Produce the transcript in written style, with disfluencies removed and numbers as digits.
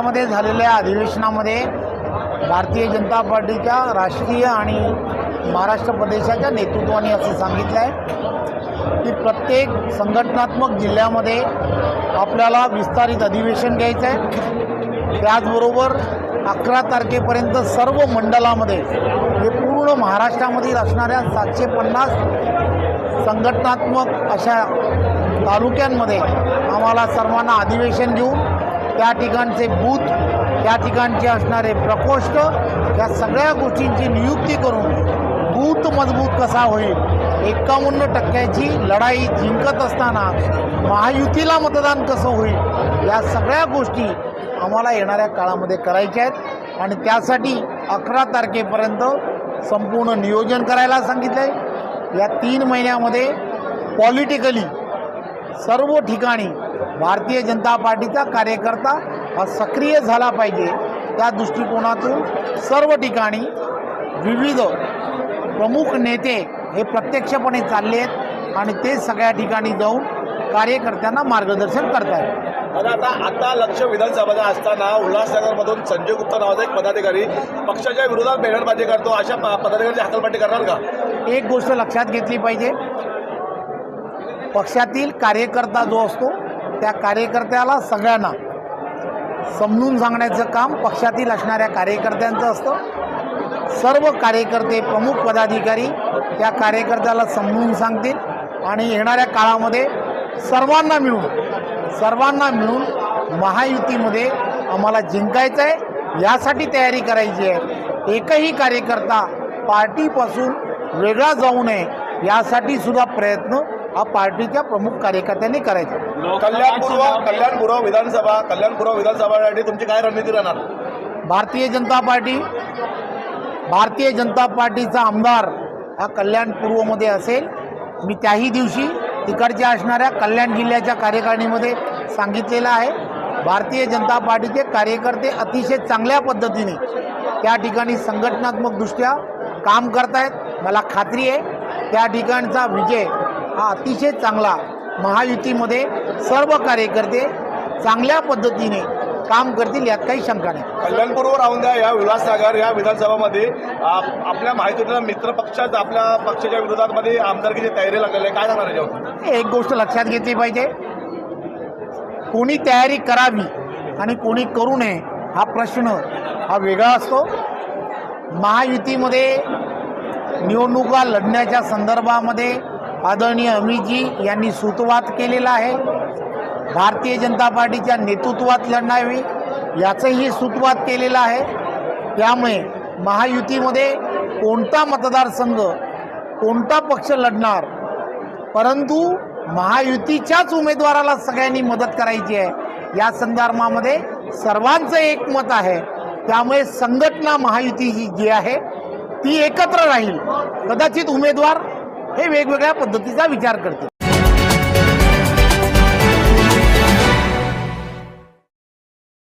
माढ्यामध्ये झालेल्या अधिवेशनामध्ये भारतीय जनता पार्टीच्या राष्ट्रीय आणि महाराष्ट्र प्रदेशाच्या नेतृत्वाने असं सांगितलं आहे की प्रत्येक संघटनात्मक जिल्ह्यामध्ये आपल्याला विस्तारित अधिवेशन घ्यायचं आहे। त्याचबरोबर 11 तारखेपर्यंत सर्व मंडलामध्ये हे पूर्ण महाराष्ट्रामधील असणाऱ्या 750 संघटनात्मक अशा तालुक्यांमध्ये आम्हाला सर्वांना अधिवेशन घेऊन त्या ठिकाणचे बूथ, त्या ठिकाणचे असणारे प्रकोष्ठ, या सगळ्या गोष्टींची नियुक्ती करून बूथ मजबूत कसा होईल, 51% लढाई जिंकत असताना महायुतीला मतदान कसं होईल, या सगळ्या गोष्टी आम्हाला येणाऱ्या काळामध्ये करायच्या आहेत आणि त्यासाठी 11 तारखेपर्यंत संपूर्ण नियोजन करायला सांगितलं आहे। या 3 महिन्यामध्ये पॉलिटिकली सर्व ठिकाणी भारतीय जनता पार्टीचा कार्यकर्ता हा सक्रिय झाला पाहिजे, त्या दृष्टिकोनातून सर्व ठिकाणी विविध प्रमुख नेते हे प्रत्यक्षपणे चालले आहेत आणि ते सगळ्या ठिकाणी जाऊन कार्यकर्त्यांना मार्गदर्शन करत आहेत। आता लक्ष विधानसभा असताना उल्हासनगरमधून संजय गुप्ता नावाचा एक पदाधिकारी पक्षाच्या विरोधात बॅनरबाजी करतो, अशा पदाधिकाऱ्यांची हकालपट्टी करणार का? एक गोष्ट लक्षात घेतली पाहिजे, पक्षातील कार्यकर्ता जो असतो त्या कार्यकर्त्याला सगळ्यांना समजून सांगण्याचं काम पक्षातील असणाऱ्या कार्यकर्त्यांचं असतं। सर्व कार्यकर्ते, प्रमुख पदाधिकारी त्या कार्यकर्त्याला समजून सांगतील आणि येणाऱ्या काळामध्ये सर्वांना मिळून महायुतीमध्ये यासाठी जिंकायचं आहे, यासाठी तयारी करायची आहे। एकही कार्यकर्ता पार्टीपासून वेगळा जाऊ नये यासाठी सुद्धा प्रयत्न हा पार्टीच्या प्रमुख कार्यकर्त्यांनी करायचा। कल्याणपूर्व विधानसभासाठी तुमची काय रणनीती राहणार? भारतीय जनता पार्टीचा आमदार हा कल्याणपूर्वमध्ये असेल। मी त्याही दिवशी तिकडच्या असणाऱ्या कल्याण जिल्ह्याच्या कार्यकारिणीमध्ये सांगितलेलं आहे, भारतीय जनता पार्टीचे कार्यकर्ते अतिशय चांगल्या पद्धतीने त्या ठिकाणी संघटनात्मकदृष्ट्या काम करतायत। मला खात्री आहे त्या ठिकाणचा विजय हा अतिशय चांगला, महायुतीमध्ये सर्व कार्यकर्ते चांगल्या पद्धतीने काम करतील यात काही शंका नाही। कल्याणपूर्व राहून द्या, या उल्हासनगर या विधानसभामध्ये आपल्या माहितीला मित्र पक्षात आपल्या पक्षाच्या विरोधामध्ये आमदारकीची तयारी लागलेली आहे, काय सांगणार याच्यावर? एक गोष्ट लक्षात घेतली पाहिजे, कोणी तयारी करावी आणि कोणी करू नये हा प्रश्न हा वेगळा असतो। महायुतीमध्ये निवडणुका लढण्याच्या संदर्भामध्ये आदरणीय अमितजी यांनी सूतवात केलेला आहे, भारतीय जनता पार्टीच्या नेतृत्वात लढणावी याचंही सूतवात केलेलं आहे। त्यामुळे महायुतीमध्ये कोणता मतदारसंघ, कोणता पक्ष लढणार, परंतु महायुतीच्याच उमेदवाराला सगळ्यांनी मदत करायची आहे, या संदर्भामध्ये सर्वांचं एकमत आहे। त्यामुळे संघटना महायुतीची जी आहे ती एकत्र राहील। कदाचित उमेदवार हे वेगवेगळ्या पद्धतीचा विचार करतील।